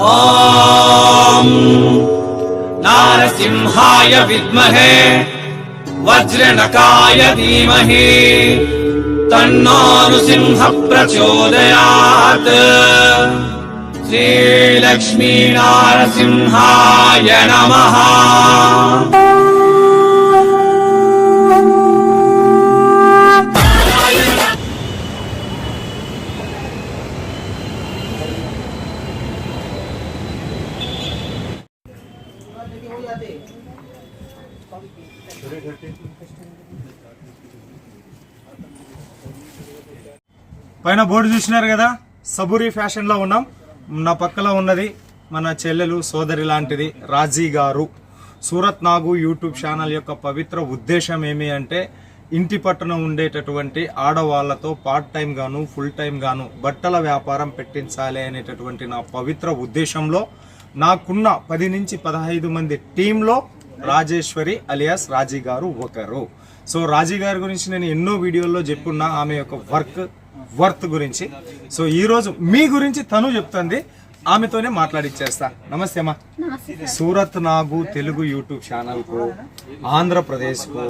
ఓం నారసింహాయ విద్మహే వజ్రనకాయ ధీమహి తన్నో నృసింహ ప్రచోదయాత్. శ్రీలక్ష్మీ నారసింహాయ నమః. పైన బోర్డు చూసినారు కదా, సబూరి ఫ్యాషన్ లో ఉన్నాం. నా పక్కలో ఉన్నది మన చెల్లెలు సోదరి లాంటిది రాజీ గారు. సూరత్ నాగు యూట్యూబ్ ఛానల్ యొక్క పవిత్ర ఉద్దేశం ఏమి అంటే, ఇంటి పట్టున ఉండేటటువంటి ఆడవాళ్లతో పార్ట్ టైం గాను ఫుల్ టైం గాను బట్టల వ్యాపారం పెట్టించాలి అనేటటువంటి నా పవిత్ర ఉద్దేశంలో నాకున్న 10 నుంచి 15 మంది టీంలో రాజేశ్వరి అలియాస్ రాజీ గారు ఒకరు. సో రాజీ గారి గురించి నేను ఎన్నో వీడియోల్లో చెప్పున్నా, ఆమె యొక్క వర్త్ గురించి. సో ఈరోజు మీ గురించి తను చెప్తుంది, ఆమెతోనే మాట్లాడిచ్చేస్తా. నమస్తే అమ్మా. సూరత్ నాగు తెలుగు యూట్యూబ్ ఛానల్కు, ఆంధ్రప్రదేశ్కు,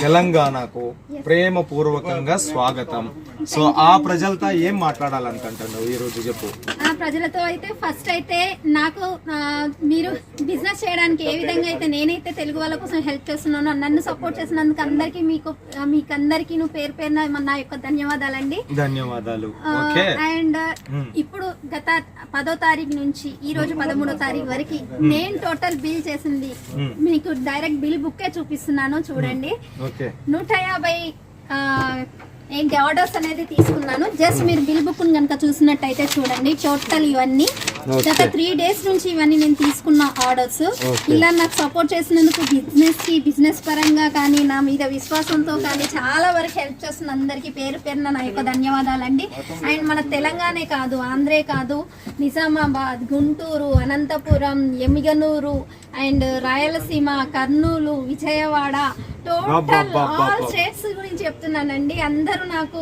తెలంగాణకు ప్రేమపూర్వకంగా స్వాగతం. సో ఆ ప్రజలతో ఏం మాట్లాడాలనుకుంటున్నావు ఈరోజు చెప్పు. ఆ ప్రజలతో అయితే ఫస్ట్ అయితే నాకు మీరు బిజినెస్ చేయడానికి ఏ విధంగా అయితే నేనైతే తెలుగు వాళ్ళ కోసం హెల్ప్ చేస్తున్నానో, నన్ను సపోర్ట్ చేసినందుకు అందరికీ మీకందరికీ పేరు పేరున నా యొక్క ధన్యవాదాలండి. ధన్యవాదాలు. అండ్ ఇప్పుడు గత 10వ తారీఖు నుంచి ఈ రోజు 13వ తారీఖు వరకు నేను టోటల్ బిల్ చేసింది మీకు డైరెక్ట్ బిల్ బుక్కే చూపిస్తున్నాను చూడండి. 150 ఆర్డర్స్ అనేది తీసుకున్నాను. జస్ట్ మీరు బిల్ బుక్ కనుక చూసినట్టయితే చూడండి, టోటల్ ఇవన్నీ గత 3 days నుంచి ఇవన్నీ నేను తీసుకున్న ఆర్డర్స్. ఇలా నాకు సపోర్ట్ చేసినందుకు బిజినెస్ పరంగా కానీ నా మీద విశ్వాసంతో కానీ చాలా వరకు హెల్ప్ చేస్తున్న అందరికీ పేరు పేరున నా యొక్క ధన్యవాదాలండి. అండ్ మన తెలంగాణే కాదు, ఆంధ్రే కాదు, Nizamabad, Guntur, Anantapuram, Emmiganur and Rayalaseema, Kurnool, Vijayawada, total all states గురించి చెప్తున్నానండి. అందరూ నాకు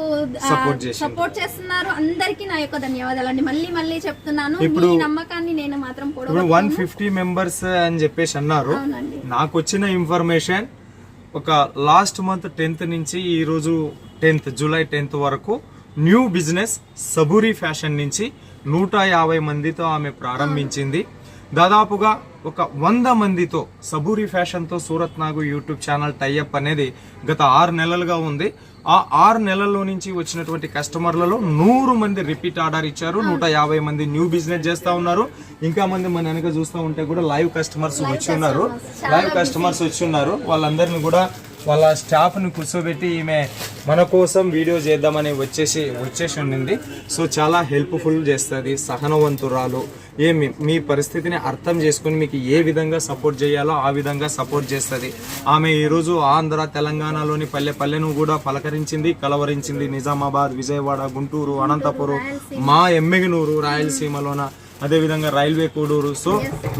సపోర్ట్ చేస్తున్నారు. అందరికీ నా యొక్క ధన్యవాదాలు అండి. మళ్ళీ చెప్తున్నాను, మీ నమ్మకాన్ని నేను మాత్రం 150 మెంబర్స్ అని చెప్పేసి అన్నారు. నాకు వచ్చిన ఇన్ఫర్మేషన్ ఒక లాస్ట్ మంత్ 10th నుంచి ఈ రోజు జూలై 10th వరకు న్యూ బిజినెస్ సబూరి ఫ్యాషన్ నుంచి 150 మందితో ఆమె ప్రారంభించింది. దాదాపుగా ఒక 100 మందితో సబూరి ఫ్యాషన్ తో సూరత్ నాగు యూట్యూబ్ ఛానల్ టైఅప్ అనేది గత 6 నెలలుగా ఉంది. ఆ 6 నెలల్లో నుంచి వచ్చినటువంటి కస్టమర్లలో 100 మంది రిపీట్ ఆర్డర్ ఇచ్చారు. 150 మంది న్యూ బిజినెస్ చేస్తా ఉన్నారు. ఇంకా మంది మన వెనక చూస్తూ ఉంటే కూడా లైవ్ కస్టమర్స్ వచ్చి ఉన్నారు. వాళ్ళందరినీ కూడా వాళ్ళ స్టాఫ్ ని కూర్చోబెట్టి ఈమె మన కోసం వీడియో చేద్దామని వచ్చేసి ఉండింది. సో చాలా హెల్ప్ఫుల్ చేస్తుంది, సహనవంతురాలు. మీ పరిస్థితిని అర్థం చేసుకుని మీకు ఏ విధంగా సపోర్ట్ చేయాలో ఆ విధంగా సపోర్ట్ చేస్తుంది. ఆమె ఈరోజు ఆంధ్ర తెలంగాణలోని పల్లెను కూడా పలకరించింది, కలవరించింది. నిజామాబాద్, విజయవాడ, గుంటూరు, అనంతపురం, మా ఎమ్మిగనూరు, రాయలసీమలోన, అదేవిధంగా రైల్వే కోడూరు. సో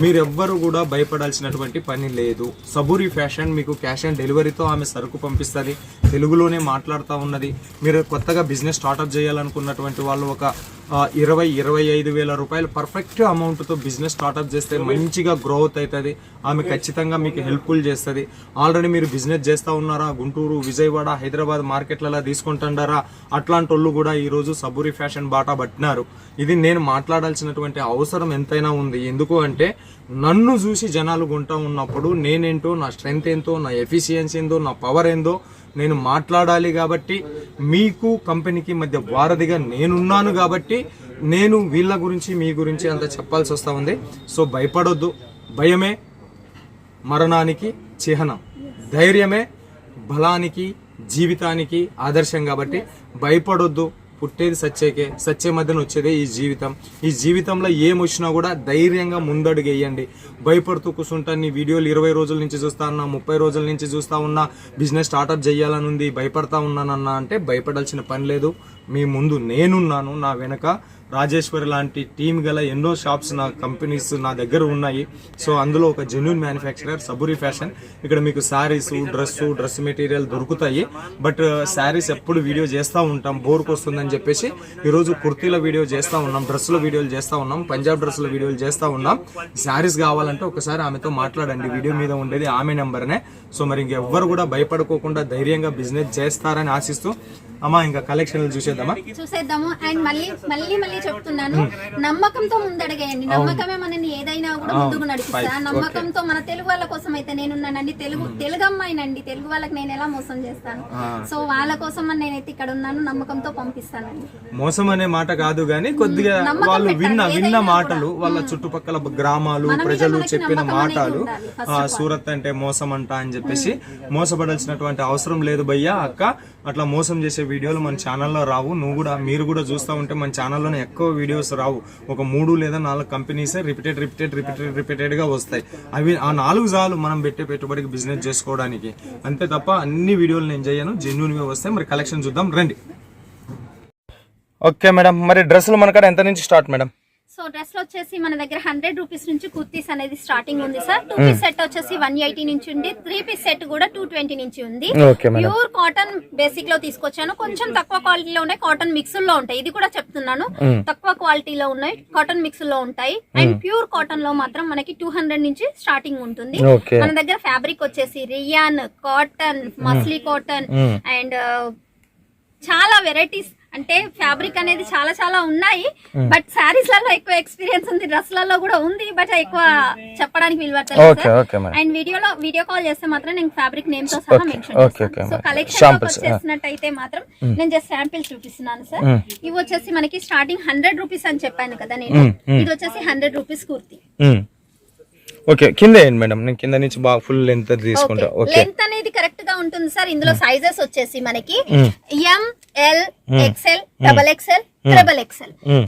మీరెవ్వరు కూడా భయపడాల్సినటువంటి పని లేదు. సబూరి ఫ్యాషన్ మీకు క్యాష్ ఆన్ డెలివరీతో ఆమె సరుకు పంపిస్తుంది. తెలుగులోనే మాట్లాడుతూ ఉన్నది. మీరు కొత్తగా బిజినెస్ స్టార్ట్అప్ చేయాలనుకున్నటువంటి వాళ్ళు ఒక 20-25 వేల రూపాయలు పర్ఫెక్ట్ అమౌంట్తో బిజినెస్ స్టార్ట్అప్ చేస్తే మంచిగా గ్రోత్ అవుతుంది. ఆమె ఖచ్చితంగా మీకు హెల్ప్ఫుల్ చేస్తుంది. ఆల్రెడీ మీరు బిజినెస్ చేస్తూ ఉన్నారా, గుంటూరు, విజయవాడ, హైదరాబాద్ మార్కెట్లలో తీసుకుంటుండారా, అట్లాంటి వాళ్ళు కూడా ఈరోజు సబూరి ఫ్యాషన్ బాటా పట్టినారు. ఇది నేను మాట్లాడాల్సినటువంటి అవసరం ఎంతైనా ఉంది. ఎందుకు అంటే నన్ను చూసి జనాలు కొంటూ ఉన్నప్పుడు నేనేంటో, నా స్ట్రెంగ్త్ ఏంటో, నా ఎఫిషియన్సీ ఏందో, నా పవర్ ఏందో నేను మాట్లాడాలి. కాబట్టి మీకు కంపెనీకి మధ్య వారధిగా నేనున్నాను. కాబట్టి నేను వీళ్ళ గురించి మీ గురించి అంత చెప్పాల్సి వస్తూ ఉంది. సో భయపడొద్దు. భయమే మరణానికి చిహ్నం, ధైర్యమే బలానికి, జీవితానికి ఆదర్శం. కాబట్టి భయపడొద్దు. పుట్టేది సచ్చేకే, సచ్చే మధ్యన వచ్చేదే ఈ జీవితం. ఈ జీవితంలో ఏమొచ్చినా కూడా ధైర్యంగా ముందడుగు వేయండి. భయపడుతూ కూర్చుంటాను, నీ వీడియోలు 20 రోజుల నుంచి చూస్తా ఉన్నా, 30 రోజుల నుంచి చూస్తా ఉన్నా, బిజినెస్ స్టార్ట్అప్ చేయాలని ఉంది, భయపడతా ఉన్నానన్నా అంటే భయపడాల్సిన పని లేదు. మీ ముందు నేనున్నాను, నా వెనక రాజేశ్వరి లాంటి టీమ్ గల ఎన్నో షాప్స్ నా కంపెనీస్ నా దగ్గర ఉన్నాయి. సో అందులో ఒక జెన్యూన్ మ్యానుఫ్యాక్చరర్ సబూరి ఫ్యాషన్. ఇక్కడ మీకు శారీస్, డ్రెస్ మెటీరియల్ దొరుకుతాయి. బట్ శారీస్ ఎప్పుడు వీడియో చేస్తూ ఉంటాం, బోర్కి వస్తుందని చెప్పేసి ఈరోజు కుర్తీల వీడియో చేస్తూ ఉన్నాం, డ్రెస్సుల వీడియోలు చేస్తూ ఉన్నాం, పంజాబ్ డ్రెస్సుల వీడియోలు చేస్తూ ఉన్నాం. శారీస్ కావాలంటే ఒకసారి ఆమెతో మాట్లాడండి, వీడియో మీద ఉండేది ఆమె నెంబర్నే. సో మరి ఇంకెవ్వరు కూడా భయపడుకోకుండా ధైర్యంగా బిజినెస్ చేస్తారని ఆశిస్తూ అమ్మా ఇంకా కలెక్షన్లు చూసేద్దాము. అండ్ మళ్ళీ చెప్తున్నాను, నమ్మకంతో ముందడగేయండి. నమ్మకమే మనని ఏదైనా కూడా ముందుకు నడిపిస్తా. నమ్మకంతో మన తెలుగు వాళ్ళ కోసం అయితే నేనున్నానండి. తెలుగు అమ్మాయినండి, తెలుగు వాళ్ళకి నేను ఎలా మోసం చేస్తాను? సో వాళ్ళ కోసం నేనైతే ఇక్కడ ఉన్నాను, నమ్మకంతో పంపిస్తానండి. మోసం అనే మాట కాదు గానీ కొద్దిగా వాళ్ళు విన్న మాటలు, వాళ్ళ చుట్టుపక్కల గ్రామాలు ప్రజలు చెప్పిన మాటలు, సూరత్ అంటే మోసం అంట అని చెప్పేసి మోసపడాల్సినటువంటి అవసరం లేదు భయ్యా. అక్క అట్లా మోసం చేసే వీడియోలు మన ఛానల్లో రావు. మీరు కూడా చూస్తూ ఉంటే మన ఛానల్లోనే ఎక్కువ వీడియోస్ రావు. ఒక 3 లేదా 4 కంపెనీసే రిపీటెడ్ గా వస్తాయి. అవి ఆ 4 చాలు మనం పెట్టే పెట్టుబడికి బిజినెస్ చేసుకోవడానికి. అంతే తప్ప అన్ని వీడియోలు నేను చేయను, జెన్యూన్ గా వస్తాయి. మరి కలెక్షన్ చూద్దాం రండి. ఓకే మేడం, మరి డ్రెస్సులు మన కాడ ఎంత నుంచి స్టార్ట్ మేడం? సో డ్రెస్ లో వచ్చేసి మన దగ్గర 100 రూపీస్ నుంచి కుర్తీస్ అనేది స్టార్టింగ్ ఉంది సార్. 2 పీస్ సెట్ వచ్చేసి 180 నుంచి ఉంది. 3 పీస్ సెట్ కూడా 220 నుంచి ఉంది. ప్యూర్ కాటన్ బేసిక్ లో తీసుకొచ్చాను. కొంచెం తక్కువ క్వాలిటీలో ఉన్నాయి, కాటన్ మిక్స్ లో ఉంటాయి. ఇది కూడా చెప్తున్నాను, తక్కువ క్వాలిటీలో ఉన్నాయి, కాటన్ మిక్స్ లో ఉంటాయి. అండ్ ప్యూర్ కాటన్ లో మాత్రం మనకి 200 నుంచి స్టార్టింగ్ ఉంటుంది. మన దగ్గర ఫ్యాబ్రిక్ వచ్చేసి రియాన్, కాటన్, మస్లీ కాటన్ అండ్ చాలా వెరైటీస్. అంటే ఫ్యాబ్రిక్ అనేది చాలా ఉన్నాయి. బట్ శారీస్ లలో ఎక్కువ ఎక్స్పీరియన్స్ ఉంది, డ్రెస్ లలో కూడా ఉంది. బట్ ఎక్కువ చెప్పడానికి వీలు పడతారు. అండ్ వీడియో కాల్ చేస్తే మాత్రం నేను ఫ్యాబ్రిక్ నేమ్ తో సహా మెన్షన్ చేస్తాను. సో కలెక్షన్ వచ్చేసినట్టయితే మాత్రం నేను జస్ట్ శాంపిల్ చూపిస్తున్నాను సార్. ఇవి వచ్చేసి మనకి స్టార్టింగ్ 100 రూపీస్ అని చెప్పాను కదా నేను. ఇది వచ్చేసి 100 రూపీస్ కుర్తీ. ఓకే, కింద ఏంటి మేడం? నేను కింద నుంచి బాగా ఫుల్ లెంత్ తీసుకుంటా. ఓకే, లెంత్ అనేది కరెక్ట్ గా ఉంటుంది సార్. ఇందులో సైజెస్ వచ్చేసి మనకి M, L, XL, double XL,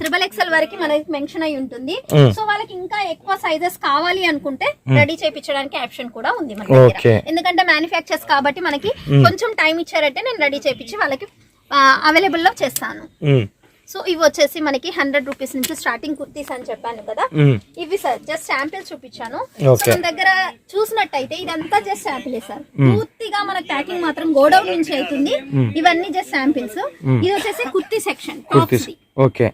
triple XL వరకు మనకి మెన్షన్ అయి ఉంటుంది. సో వాళ్ళకి ఇంకా ఎక్కువ సైజెస్ కావాలి అనుకుంటే రెడీ చేయించడానికి ఆప్షన్ కూడా ఉంది మన దగ్గర. ఎందుకంటే మ్యానుఫ్యాక్చర్స్ కాబట్టి మనకి కొంచెం టైం ఇచ్చారంటే నేను రెడీ చేయించి వాళ్ళకి అవైలబుల్ లో చేస్తాను. సో ఇవి వచ్చేసి మనకి 100 రూపీస్ నుంచి స్టార్టింగ్ కుర్తీస్ అని చెప్పాను కదా. ఇవి సార్ జస్ట్ శాంపిల్ చూపించాను. మన దగ్గర చూసినట్టయితే ఇదంతా జస్ట్ శాంపిల్ సార్. పూర్తిగా మనకి ప్యాకింగ్ మాత్రం గోడౌన్ నుంచి అవుతుంది. ఇవన్నీ జస్ట్ శాంపిల్స్. ఇది వచ్చేసి కుర్తీ సెక్షన్. ఓకే,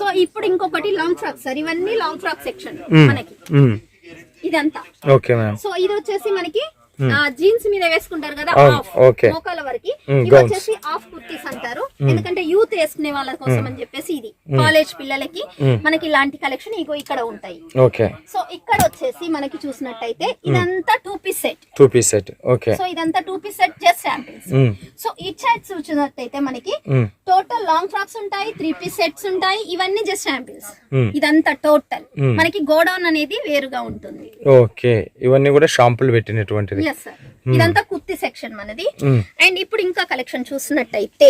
సో ఇప్పుడు ఇంకొకటి లాంగ్ ఫ్రాక్ సార్. ఇవన్నీ లాంగ్ ఫ్రాక్ సెక్షన్ మనకి ఇదంతా. సో ఇది వచ్చేసి మనకి జీన్స్ మీద వేసుకుంటారు కదా, మోకాల వరకు. ఇవి వచ్చేసి ఆఫ్ కుర్తీస్ అంటారు, ఎందుకంటే యూత్ వేసుకునే వాళ్ళ కోసం అని చెప్పేసి. ఇది కాలేజ్ పిల్లలకి మనకి ఇలాంటి కలెక్షన్ ఇగో ఇక్కడ ఉంటాయి. సో ఇక్కడ వచ్చేసి మనకి చూసినట్టయితే ఇదంతా 2 పీస్ సెట్. సో ఇదంతా 2 piece set just samples. So ఈ సైడ్ చూసినట్టయితే మనకి టోటల్ లాంగ్ ఫ్రాక్స్ ఉంటాయి, 3 పీస్ సెట్స్ ఉంటాయి. ఇవన్నీ జస్ట్ శాంపిల్స్. ఇదంతా టోటల్ మనకి గోడౌన్ అనేది వేరుగా ఉంటుంది. ఓకే, ఇవన్నీ కూడా షాంపుల్ పెట్టినటువంటిది. ఇదంతా కుర్తీ సెక్షన్ మనది. అండ్ ఇప్పుడు ఇంకా కలెక్షన్ చూసినట్టయితే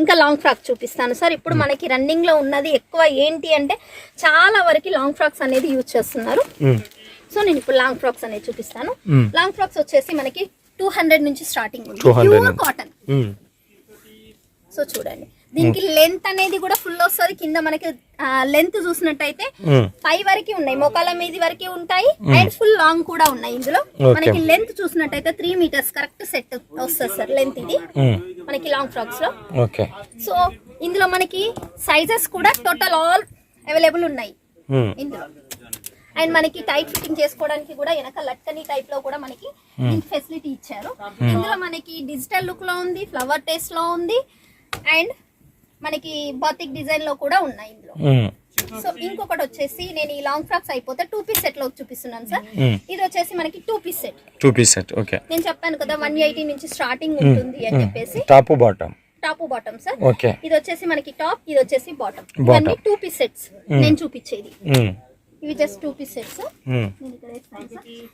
ఇంకా లాంగ్ ఫ్రాక్ చూపిస్తాను సార్. ఇప్పుడు మనకి రన్నింగ్ లో ఉన్నది ఎక్కువ ఏంటి అంటే చాలా వరకు లాంగ్ ఫ్రాక్స్ అనేది యూజ్ చేస్తున్నారు. సో నేను ఇప్పుడు లాంగ్ ఫ్రాక్స్ అనేది చూపిస్తాను. లాంగ్ ఫ్రాక్స్ వచ్చేసి మనకి 200 నుంచి స్టార్టింగ్ ఉంది, ప్యూర్ కాటన్. సో చూడండి, దీనికి లెంత్ అనేది కూడా ఫుల్ వస్తుంది. కింద మనకి లెంత్ చూసినట్టయితే 5 వరకు ఉన్నాయి, మోకాల మీద వరకు ఉంటాయి. అండ్ ఫుల్ లాంగ్ కూడా ఉన్నాయి. ఇందులో మనకి లెంత్ చూసినట్టయితే 3 మీటర్స్ కరెక్ట్ సెట్ వస్తుంది సార్ లెంత్ ఇది మనకి లాంగ్ ఫ్రాక్స్ లో. సో ఇందులో మనకి సైజెస్ కూడా టోటల్ ఆల్ అవైలబుల్ ఉన్నాయి ఇందులో. అండ్ మనకి టైట్ ఫిట్టింగ్ చేసుకోవడానికి కూడా వెనక లట్టని టైప్ లో కూడా మనకి ఫెసిలిటీ ఇచ్చారు. ఇందులో మనకి డిజిటల్ లుక్ లో ఉంది, ఫ్లవర్ టేస్ట్ లో ఉంది, అండ్ మనకి బాతిక్ డిజైన్ లో కూడా ఉన్నాయి ఇందులో. సో ఇంకొకటి వచ్చేసి నేను ఈ లాంగ్ ఫ్రాక్స్ అయిపోతే 2 పీస్ సెట్ లో చూపిస్తున్నాను సార్. ఇది వచ్చేసి మనకి 2 పీస్ సెట్. ఓకే, నేను చెప్పాను కదా 180 నుంచి స్టార్టింగ్ ఉంటుంది అని చెప్పేసి. Top bottom sir. ఇది వచ్చేసి మనకి టాప్, ఇది వచ్చేసి బాటమ్. ఇవన్నీ 2 పీస్ సెట్స్ నేను చూపించేది. ఇవి just 2 piece sets.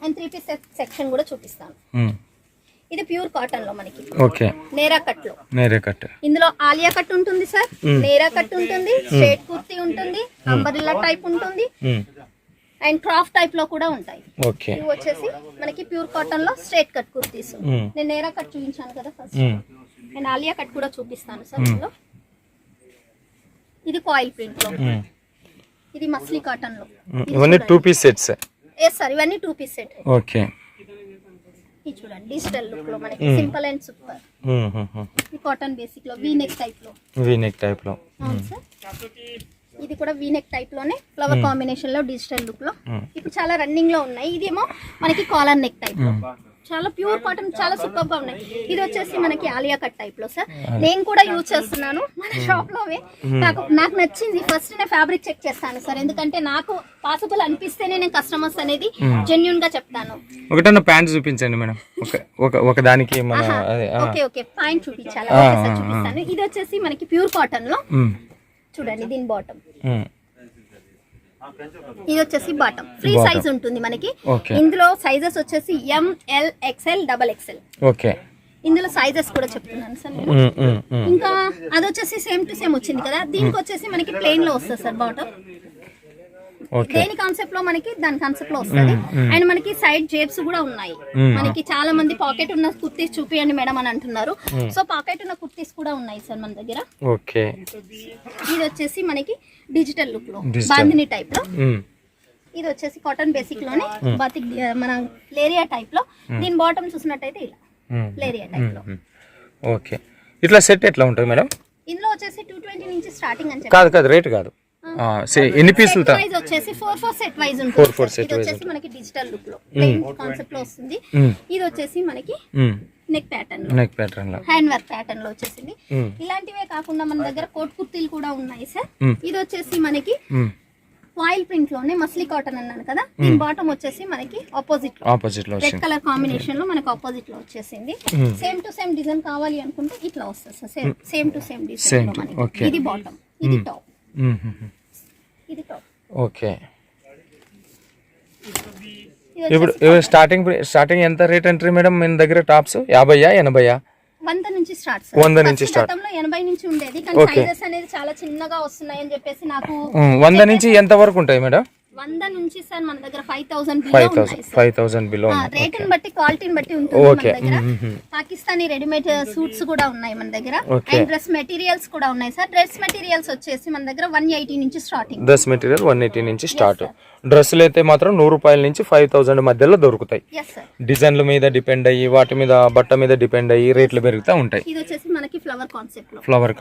And 3 piece section కూడా చూపిస్తాను. ఇది ప్యూర్ కాటన్ లో మనకి నేరా కట్. ఇందులో ఆలియా కట్ ఉంటుంది సార్, నేరా కట్ ఉంటుంది, స్ట్రైట్ కుర్తీ ఉంటుంది, అంబరిల్లా టైప్ ఉంటుంది, అండ్ క్రాఫ్ టైప్ లో కూడా ఉంటాయి. ఇవి వచ్చేసి మనకి ప్యూర్ కాటన్ లో స్ట్రైట్ కట్ కుర్తీస్. నేను నేరా కట్ చూపించాను కదా ఫస్ట్, అండ్ ఆలియా కట్ కూడా చూపిస్తాను సార్. ఇందులో ఇది కాయిల్ ప్రింట్ లో, ఇది మస్లీ కాటన్ లో. ఇవన్నీ 2 పీస్ సెట్స్. ఎస్ సార్, ఇవన్నీ 2 పీస్ సెట్. ఓకే, ఇది చూడండి డిజిటల్ లుక్ లో మనకి సింపుల్ అండ్ సూపర్. ఇది కాటన్ బేసిక్ లో వీ నెక్ టైప్ లో. అవును సార్, ఇది కూడా వీ నెక్ టైప్ లోనే ఫ్లవర్ కాంబినేషన్ లో డిజిటల్ లుక్ లో ఇప్పుడు చాలా రన్నింగ్ లో ఉన్నాయి. ఇదేమో మనకి కాలర్ నెక్ టైప్ లో, చాలా ప్యూర్ కాటన్, చాలా సూపర్ గా ఉన్నాయి. ఇది వచ్చేసి మనకి ఆలియా కట్ టైప్ లో సార్. నేను కూడా యూజ్ చేస్తున్నాను మన షాప్ లోవే. నాకు నచ్చింది. ఫస్ట్ నేను ఫ్యాబ్రిక్ చెక్ చేస్తాను సార్, ఎందుకంటే నాకు పాసిబుల్ అనిపిస్తేనే నేను కస్టమర్స్ అనేది జెన్యూన్ గా చెప్తాను. ఒకటన్నా ప్యాంట్ చూపించండి మేడం, ఒక దానికి మన ఓకే ఓకే ప్యాంట్ చూపించాలి. ఓకే సార్ చూపిస్తాను. ఇది వచ్చేసి మనకి ప్యూర్ కాటన్ లో చూడండి, దీని బాటమ్, ఇది వచ్చేసి బాటమ్ ఫ్రీ సైజ్ ఉంటుంది మనకి. ఇందులో సైజెస్ వచ్చేసి ML XL XXL. ఓకే, ఇందులో సైజెస్ కూడా చెప్తున్నాను సార్ నేను. ఇంకా అది వచ్చేసి సేమ్ టు సేమ్ వచ్చింది కదా, దీనికి వచ్చేసి మనకి ప్లెయిన్ లో వస్తుంది సార్ బాటమ్. దేని కాన్సెప్ట్ లో మనకి దాని కాన్సెప్ట్ లో వస్తుంది. అండ్ మనకి సైడ్ జేబ్స్ కూడా ఉన్నాయి. మనకి చాలా మంది పాకెట్ ఉన్న కుర్తీస్ చూపియండి మేడం అని అంటున్నారు. సో పాకెట్ ఉన్న కుర్తీస్ కూడా ఉన్నాయి సార్ మన దగ్గర. ఓకే, ఇది వచ్చేసి మనకి డిజిటల్ లుక్ లో బాందిని టైప్ లో. ఇది వచ్చేసి కాటన్ బేసిక్ లోనే బాతిక్ మన లేరియా టైప్ లో. దీని బాటమ్ చూసినట్టయితే ఇలా లేరియా టైప్ లో. ఓకే, ఇట్లా సెట్ ఎట్లా ఉంటుంది మేడం? ఇందులో వచ్చేసి 220 నుంచి స్టార్టింగ్ అని కాదు రేట్ కాదు, ఎన్ని పీసులు వచ్చేసి 4 సెట్ వైజ్ ఉంటుంది. ఇది వచ్చేసి మనకి డిజిటల్ లుక్ లో ప్లెయిన్ కాన్సెప్ట్ లో వస్తుంది. ఇది వచ్చేసి మనకి నెక్ ప్యాటర్న్ లో హ్యాండ్ వర్క్ ప్యాటర్న్ లో వచ్చేసింది. ఇలాంటివే కాకుండా మన దగ్గర కోట్ కుర్తీలు కూడా ఉన్నాయి సార్. ఇది వచ్చేసి మనకి ఫాయిల్ ప్రింట్ లోనే మస్లీ కాటన్ అన్నాను కదా, దీని బాటమ్ వచ్చేసి మనకి ఆపోజిట్ లో రెడ్ కలర్ కాంబినేషన్ లో మనకి ఆపోజిట్ లో వచ్చేసింది. సేమ్ టు సేమ్ డిజైన్ కావాలి అనుకుంటే ఇట్లా వస్తుంది sir, same to same design లో మనకి. ఇది బాటమ్, ఇది టాప్, ఇది టాప్. ఓకే, ఇప్పుడు స్టార్టింగ్ ఎంత రేట్ ఎంట్రీ మేడం మన దగ్గర? టాప్స్ 50 80? 100 నుంచి స్టార్ట్. 100 నుంచి స్టార్ట్. గతంలో 80 నుంచి ఉండేది, కానీ సైజెస్ అనేది చాలా చిన్నగా వస్తున్నాయి అని చెప్పేసి నాకు 100 నుంచి ఎంత వరకు ఉంటాయి మేడం? 100 నుంచి సార్ మన దగ్గర 5000 బిలో రేట్ని బట్టి క్వాలిటీని బట్టి ఉంటుంది మన దగ్గర. పాకిస్తానీ రెడీమేడ్ సూట్స్ కూడా ఉన్నాయి మన దగ్గర. అండ్ డ్రెస్ మెటీరియల్స్ కూడా ఉన్నాయి సార్. డ్రెస్ మెటీరియల్స్ వచ్చేసి మన దగ్గర 180 నుంచి స్టార్టింగ్. డ్రెస్ మెటీరియల్ 180 నుంచి స్టార్ట్. డ్రెస్సులు అయితే మాత్రం 100 రూపాయల నుంచి 5000 మధ్యలో దొరుకుతాయి. డిజైన్ల మీద డిపెండ్ అయ్యి, వాటి మీద బట్ట మీద డిపెండ్ అయ్యి రేట్లు పెరుగుతూ ఉంటాయి. ఇది వచ్చేసి మనకి ఫ్లవర్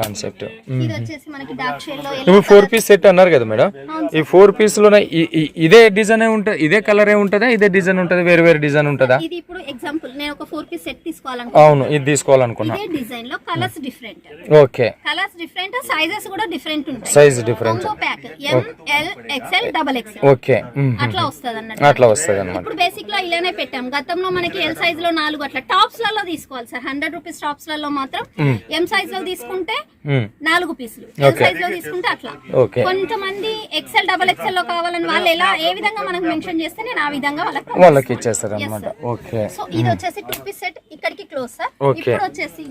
కాన్సెప్ట్. ఇది వచ్చేసి మనకి డార్క్ షేడ్ లో. ఇప్పుడు 4 పీస్ సెట్ అన్నారు కదా మేడం, ఈ 4 పీస్ లోనే ఇదే డిజైన్ ఉంటది, ఇదే కలర్ ఉంటదా, ఇదే డిజైన్ ఉంటది, వేరే వేరే డిజైన్ ఉంటదా? ఇది ఇప్పుడు ఎగ్జాంపుల్ నేను ఒక 4 పీస్ సెట్ తీసుకోవాలనుకుంటున్నా. అవును, ఇది తీసుకోవాలనుకున్నా. ఇదే డిజైన్ లో colours different. Okay, colours different, sizes కూడా డిఫరెంట్ ఉంటాయి. Size different. Combo pack ML XL XXL. Okay, అట్లా వస్తది అన్నమాట. అట్లా వస్తది అన్నమాట. ఇప్పుడు బేసిక్ లో ఇలానే పెట్టాం. గతంలో మనకి ఎల్ సైజ్ లో 4 అట్లా టాప్స్ లలో తీసుకోవాలి సార్. 100 రూపీస్ టాప్స్ లలో మాత్రం M సైజ్ లో తీసుకుంటే 4 పీసులు, ఎల్ సైజ్ లో తీసుకుంటే అట్లా. కొంతమంది XL XXL లో కావాలని వాళ్ళు ఏ విధంగా మనకు మెన్షన్ చేస్తే నేను ఆ విధంగా వాళ్ళకి ఇచ్చేస్తారు అన్నమాట. ఓకే, సో ఇది వచ్చేసి 2 పీస్ సెట్ ఇక్కడికి క్లోజ్ సార్. ఇప్పుడు వచ్చేసి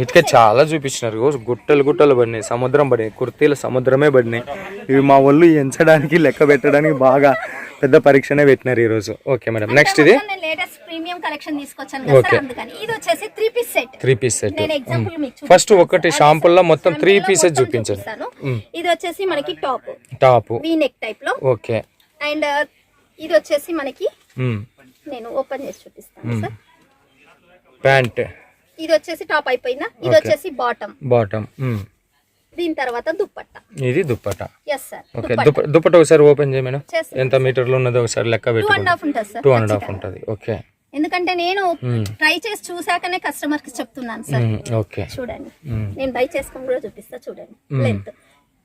ఇటుకే చాలా చూపించినారు. గుట్టలు పడినాయి, సముద్రం పడినాయి, కుర్తీలు సముద్రమే పడినాయి. ఇవి మా వాళ్ళు ఎంచడానికి లెక్క పెట్టడానికి బాగా పెద్ద పరీక్షనే పెట్టినారు ఈ రోజు. ఓకే మేడం, నెక్స్ట్ ఇది లేటెస్ట్ ప్రీమియం కలెక్షన్ తీసుకొచ్చాను కదా సార్, అందుకని ఇది వచ్చేసి 3 పీస్ సెట్. నేను ఎగ్జాంపుల్ మీకు ఫస్ట్ ఒకటి షాంపుల్ లో మొత్తం 3 పీసెస్ చూపించాను. ఇది వచ్చేసి మనకి టాప్ వీ నెక్ టైప్ లో. ఓకే, అండ్ ఇది వచ్చేసి మనకి నేను ఓపెన్ చేసి చూపిస్తాను సార్. ప్యాంట్, ఇది వచ్చేసి టాప్ అయిపోయిందా, ఇది వచ్చేసి బాటమ్. దీని తర్వాత దుప్పట్టా. ఇది dupatta. yes sir. Okay, dupatta ఒకసారి ఓపెన్ చేయ మేడం. ఎంత మీటర్లు ఉన్నదో ఒకసారి లెక్క పెట్టు. 2.5 ఉంటుంది సార్. 2.5 ఉంటుంది. ఓకే, ఎందుకంటే నేను ట్రై చేసి చూసాకనే కస్టమర్ కి చెప్తున్నాను సార్. ఓకే, చూడండి, నేను ట్రై చేసుకొని కూడా చూపిస్తా. చూడండి లెంత్,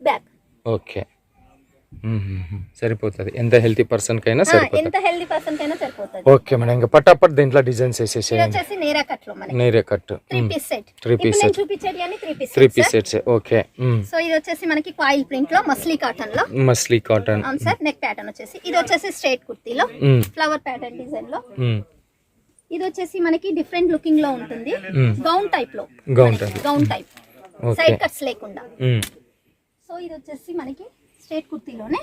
బ్యాక్. ఓకే, సరిపోతుంది. ఎంత హెల్తీ పర్సన్ కైనా సరిపోతుంది. ఓకే మేడం, ఇంకా పట్టాపట్ దీంట్లో డిజైన్స్ వేసేసేయండి. నేరా కట్ లో మనకి Naira cut 3 piece set. 3 piece set చూపించేది అని 3 పీస్ సెట్స్. ఓకే, సో ఇది వచ్చేసి మనకి కాయిల్ ప్రింట్ లో మస్లీ కాటన్ లో. మస్లీ కాటన్. అవును సార్. నెక్ ప్యాటర్న్ వచ్చేసి ఇది వచ్చేసి స్ట్రైట్ కుర్తీలో ఫ్లవర్ ప్యాటర్న్ డిజైన్ లో. ఇది వచ్చేసి మనకి డిఫరెంట్ లుకింగ్ లో ఉంటుంది. గౌన్ టైప్ లో, గౌన్ టైప్, సైడ్ కట్స్ లేకుండా. సో ఇది వచ్చేసి మనకి స్ట్రైట్ కుర్తీలోనే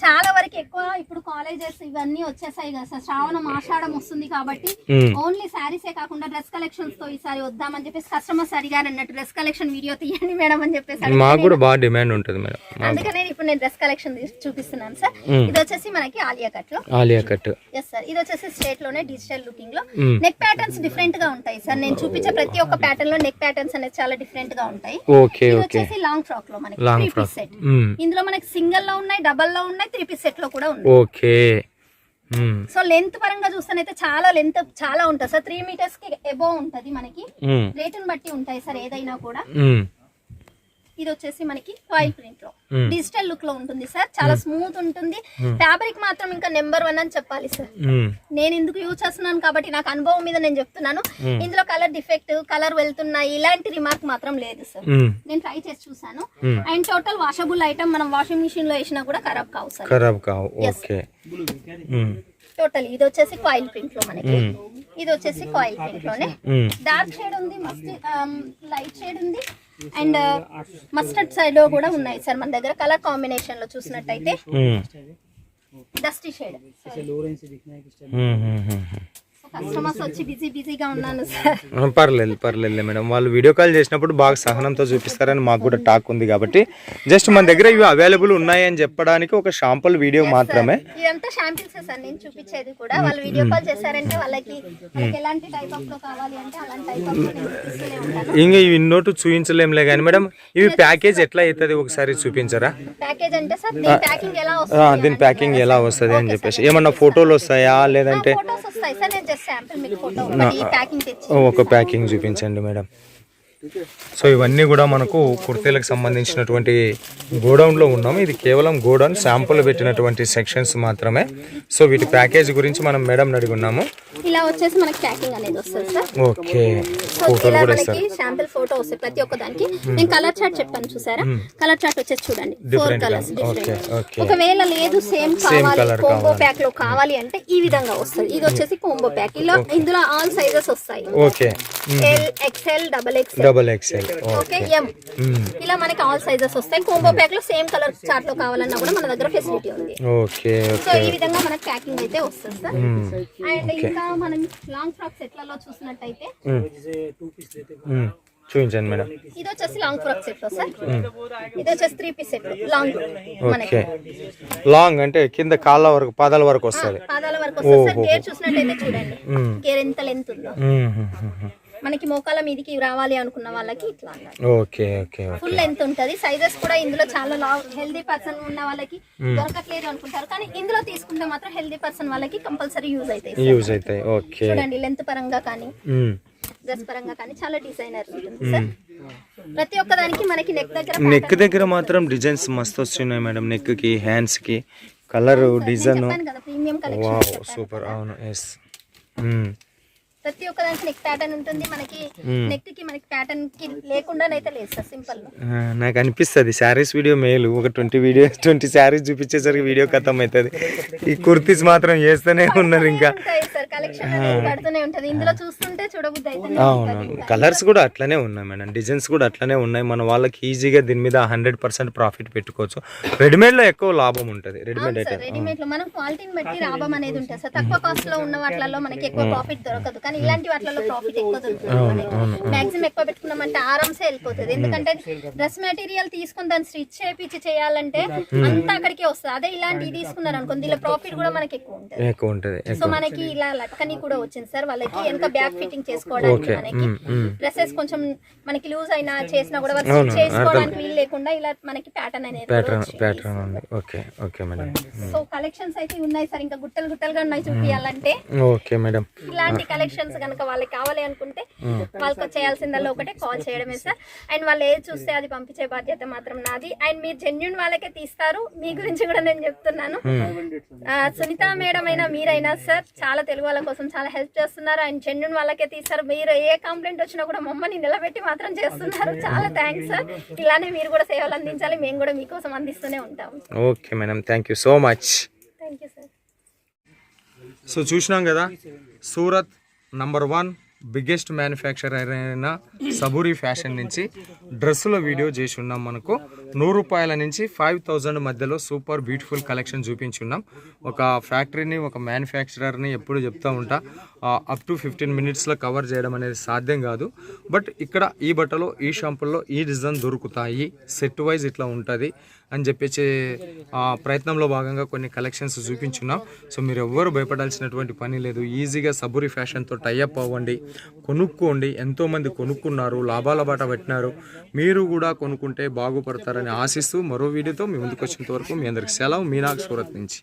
చాలా వరకు ఎక్కువ ఇప్పుడు కాలేజెస్ ఇవన్నీ వచ్చేసాయి కదా సార్, శ్రావణం ఆషాఢం వస్తుంది కాబట్టి ఓన్లీ శారీసే కాకుండా డ్రెస్ కలెక్షన్స్ తో ఈసారి వద్దామని చెప్పేసి కస్టమర్స్ అడిగారు అన్నట్టు, డ్రెస్ కలెక్షన్ వీడియో తీయండి మేడం అని చెప్పేసి. మాకు కూడా బాగా డిమాండ్ ఉంటుంది మేడం, అందుకనే ఇప్పుడు నేను డ్రెస్ కలెక్షన్ చూపిస్తున్నాను సార్. ఇది వచ్చేసి మనకి ఆలియా కట్ లో, ఆలియా కట్. Yes sir. ఇది వచ్చేసి స్ట్రేట్ లోనే డిజిటల్ లుకింగ్ లో నెక్ ప్యాటర్న్స్ డిఫరెంట్ గా ఉంటాయి సార్. నేను చూపించే ప్రతి ఒక్క ప్యాటర్న్ లో నెక్ ప్యాటర్న్స్ అనేది చాలా డిఫరెంట్ గా ఉంటాయి. ఇది వచ్చేసి లాంగ్ ఫ్రాక్ లో మనకి 3 పీస్ సెట్. ఇందులో మనకి సింగిల్ లో ఉన్నాయి, డబల్ లో ఉన్నాయి, 3 పీస్ సెట్ లో కూడా ఉన్నాయి. ఓకే. సో లెంత్ పరంగా చూస్తేనైతే చాలా లెంత్ చాలా ఉంటుంది సార్, 3 మీటర్స్ కి అబోవ్ ఉంటది మనకి. రేటుని బట్టి ఉంటాయి సార్ ఏదైనా కూడా. ఇది వచ్చేసి మనకి ఫాయిల్ ప్రింట్ లో డిజిటల్ లుక్ లో ఉంటుంది సార్, చాలా స్మూత్ ఉంటుంది. ఫ్యాబ్రిక్ మాత్రం ఇంకా నెంబర్ 1 అని చెప్పాలి సార్. నేను ఎందుకు యూజ్ చేస్తున్నాను కాబట్టి నాకు అనుభవం మీద నేను చెప్తున్నాను. ఇందులో కలర్ డిఫెక్ట్, కలర్ వెళ్తున్నాయి ఇలాంటి రిమార్క్ మాత్రం లేదు సార్. నేను ట్రై చేసి చూసాను. అండ్ టోటల్ వాషబుల్ ఐటమ్, మనం వాషింగ్ మిషన్ లో వేసినా కూడా ఖరాబ్ కావు సార్. ఖరాబ్ కావు. ఓకే. టోటల్ ఇది వచ్చేసి కాయిల్ ప్రింట్ లో మనకి, ఇది వచ్చేసి కాయిల్ ప్రింట్ లోనే డార్క్ షేడ్ ఉంది, లైట్ షేడ్ ఉంది, అండ్ మస్టర్డ్ సైడ్ లో కూడా ఉన్నాయి సార్ మన దగ్గర. కలర్ కాంబినేషన్ లో చూసినట్టయితే డస్టీ షేడ్. కస్టమర్స్ వచ్చి బిజీగా ఉన్నాను సార్. పర్లేదు మేడం, వాళ్ళు వీడియో కాల్ చేసినప్పుడు బాగా సహనంతో చూపిస్తారని మాకు కూడా టాక్ ఉంది కాబట్టి జస్ట్ మన దగ్గర ఇవి అవైలబుల్ ఉన్నాయని చెప్పడానికి ఒక శాంపుల్ వీడియో మాత్రమే. ఇదంతా శాంపిల్స్ సార్ నేను చూపించేది కూడా. వాళ్ళు వీడియో కాల్ చేశారంటే వాళ్ళకి ఎలాంటి టైప్ ఆఫ్ లో కావాలి అంటే అలాంటి టైప్ ఆఫ్ లో తీసుకునే ఉంటాను. ఇంకా ఇవి నోటు చూపించలేంలే కానీ మేడం, ఇవి ప్యాకేజ్ ఎట్లా అవుతుంది ఒకసారి చూపించరా? ప్యాకేజ్ అంటే సార్ దీని ప్యాకింగ్ ఎలా వస్తుంది, దీని ప్యాకింగ్ ఎలా వస్తుంది అని చెప్పేసి ఏమన్నా ఫోటోలు వస్తాయా లేదంటే? ఫోటోస్ వస్తాయి సార్, నేను శాంపిల్ మీకు ఫోటో ప్యాకింగ్ తెచ్చి ఒక ప్యాకింగ్ చూపించండి మేడం. సో ఇవన్నీ కూడా మనకు కుర్తీలకు సంబంధించినటువంటి గోడౌన్లో ఉన్నాము. ఇది కేవలం గోడౌన్ శాంపుల్ పెట్టినటువంటి సెక్షన్స్ మాత్రమే. సో వీటి ప్యాకేజ్ గురించి మనం మేడం అడుగున్నాము. ఇలా వచ్చేసి మనకి ప్యాకింగ్ అనేది వస్తుంది సార్. ఓకే. ఫోటోలు కూడా ఇస్తారు, శాంపిల్ ఫోటో వస్తాయి ప్రతి ఒక్క దానికి. నేను కలర్ చార్ట్ చెప్పాను చూసారా, కలర్ చార్ట్ వచ్చేసి చూడండి 4 కలర్స్ డిఫరెంట్. ఒకవేళ లేదు సేమ్ కావాలి కోంబో ప్యాక్ లో కావాలి అంటే ఈ విధంగా వస్తుంది. ఇది వచ్చేసి కోంబో ప్యాక్, ఇందులో ఆల్ సైజెస్ వస్తాయి. Okay. L, XL, double XL, okay, M, ఇలా మనకి ఆల్ సైజెస్ వస్తాయి. కోంబో ప్యాక్ లో సేమ్ కలర్ చార్ట్ లో కావాలన్నా కూడా మన దగ్గర ఫెసిలిటీ ఉంది. ఓకే. సో ఈ విధంగా మనకి ప్యాకింగ్ అయితే వస్తుంది సార్. అండ్ ఇంకా మనం లాంగ్ ఫ్రాక్ సెట్లలో చూసినట్టయితే చూపించండి మేడం. ఇది వచ్చేసి లాంగ్ ఫ్రాక్ సెట్ లో సార్. ఇది వచ్చేసి 3 piece set long. Okay. Long అంటే కింద కాళ్ళ వరకు పాదాల వరకు వస్తుంది. పాదాల వరకు వస్తుంది సార్. గేర్ చూసినట్టయితే చూడండి గేర్ ఎంత లెంత్ ఉందో. మనకి మోకాల మీదకి రావాలి అనుకున్న వాళ్ళకి ఇట్లా ఓకే ఓకే ఫుల్ లెంత్ ఉంటది. సైజెస్ కూడా ఇందులో చాలా హెల్దీ పర్సన్ ఉన్న వాళ్ళకి దొరకట్లేదు అనుకుంటారు, కానీ ఇందులో తీసుకుంటే మాత్రం హెల్దీ పర్సన్ వాళ్ళకి కంపల్సరీ యూజ్ అవుతాయి. ఓకే. చూడండి లెంత్ పరంగా కానీ డ్రెస్ పరంగా కానీ చాలా డిజైనర్ ఉంటుంది సార్. ప్రతి ఒక్క దానికి మనకి నెక్ దగ్గర మాత్రం డిజైన్స్ మస్తు వస్తున్నాయి మేడం. నెక్ కి, హ్యాండ్స్ కి colour design premium collection. Wow super. అవును. ఎస్. ప్రతి ఒక్క దానికి నెక్ ప్యాటర్న్ ఉంటుంది. మనకి నెక్ కి మనకి ప్యాటర్న్ కి లేకుండానైతే లేదు సార్, సింపుల్. నాకు అనిపిస్తుంది శారీస్ వీడియో మేలు. ఒక 20 శారీస్ చూపించేసరికి వీడియో ఖతం అవుతుంది. ఈ కుర్తీస్ మాత్రం చేస్తూనే ఉన్నారు ఇంకా. ఇందులో చూస్తుంటే చూడబుద్ధి అవుతుంది. అవునవును. కలర్స్ కూడా అట్లనే ఉన్నాయి మేడం, డిజైన్స్ కూడా అట్లనే ఉన్నాయి. మన వాళ్ళకి ఈజీగా దీని మీద 100% ప్రాఫిట్ పెట్టుకోవచ్చు. రెడీమేడ్ లో ఎక్కువ లాభం ఉంటుంది. రెడీమేడ్ లో మనం క్వాలిటీని బట్టి లాభం అనేది ఉంటుంది సార్. తక్కువ కాస్ట్ లో ఉన్న వాటిలో మనకి ఎక్కువ ప్రాఫిట్ దొరకదు, కానీ ఇలాంటి వాటిలో ప్రాఫిట్ ఎక్కువ దొరుకుతుంది. మాక్సిమం ఎక్కువ పెట్టుకున్నామంటే ఆరామ్సే వెళ్ళిపోతుంది. ఎందుకంటే డ్రెస్ మెటీరియల్ తీసుకుని దాన్ని స్టిచ్ చేపించి చేయాలంటే అంతా అక్కడికే వస్తుంది. అదే ఇలాంటి తీసుకున్నారు అనుకోండి, ఇలా ప్రాఫిట్ కూడా మనకి ఎక్కువ ఉంటుంది. సో మనకి ఇలా లట్కని కూడా వచ్చింది సార్. వాళ్ళకి వెనక బ్యాక్ ఫిట్టింగ్ చేసుకోవడానికి మనకి డ్రెస్సెస్ కొంచెం మనకి లూజ్ అయినా చేసినా కూడా చేసుకోవడానికి వీలు లేకుండా ఇలా మనకి ప్యాటర్న్ అనేది. Okay okay madam. So collections అయితే ఉన్నాయి సార్, ఇంకా గుట్టలు గుట్టలుగా ఉన్నాయి చూపించాలంటే. Okay madam. ఇలాంటి కలెక్షన్స్ కనుక వాళ్ళకి కావాలి అనుకుంటే వాళ్ళకి చేయాల్సిందల్లా ఒకటే కాల్ చేయడమే సార్. అండ్ వాళ్ళు ఏది చూస్తే అది పంపించే బాధ్యత మాత్రం నాది. అండ్ మీరు జెన్యూన్ వాళ్ళకే తీస్తారు. మీ గురించి కూడా నేను చెప్తున్నాను. సునీత మేడం అయినా మీరైనా సార్ చాలా తెలుగు వాళ్ళ కోసం చాలా హెల్ప్ చేస్తున్నారు. అండ్ జెన్యూన్ వాళ్ళకే తీస్తారు. మీరు ఏ కంప్లైంట్ వచ్చినా కూడా మమ్మల్ని నిలబెట్టి మాత్రం చేస్తున్నారు. చాలా థ్యాంక్స్ సార్. ఇలానే మీరు కూడా సేవలు అందించాలి, మేము కూడా మీకోసం అందిస్తూనే ఉంటాం. Okay madam, thank you so much. Thank you sir. So చూసినాం కదా, సూరత్ నంబర్ 1 బిగ్గెస్ట్ మ్యానుఫ్యాక్చరర్ అయిన సబూరి ఫ్యాషన్ నుంచి డ్రెస్సుల వీడియో చేసి ఉన్నాం. మనకు రూపాయల నుంచి 5,000 మధ్యలో సూపర్ బ్యూటిఫుల్ కలెక్షన్ చూపించున్నాం. ఒక ఫ్యాక్టరీని, ఒక మ్యానుఫ్యాక్చరర్ని ఎప్పుడు చెప్తూ ఉంటా, అప్ టు 15 మినిట్స్లో కవర్ చేయడం అనేది సాధ్యం కాదు. బట్ ఇక్కడ ఈ బట్టలో, ఈ షాంపుల్లో ఈ డిజైన్ దొరుకుతాయి, సెట్ వైజ్ ఇట్లా ఉంటుంది అని చెప్పేసి ప్రయత్నంలో భాగంగా కొన్ని కలెక్షన్స్ చూపించున్నాం. సో మీరు ఎవ్వరు భయపడాల్సినటువంటి పని లేదు. ఈజీగా సబూరి ఫ్యాషన్తో టైఅప్ అవ్వండి, కొనుక్కోండి. ఎంతోమంది కొనుక్కున్నారు, లాభాల బాట పెట్టినారు. మీరు కూడా కొనుక్కుంటే బాగుపడతారని ఆశిస్తూ మరో వీడియోతో మీ ముందుకు వచ్చేంత వరకు మీ అందరికి సెలవు. మీనాగ్ సూరత్ నుంచి.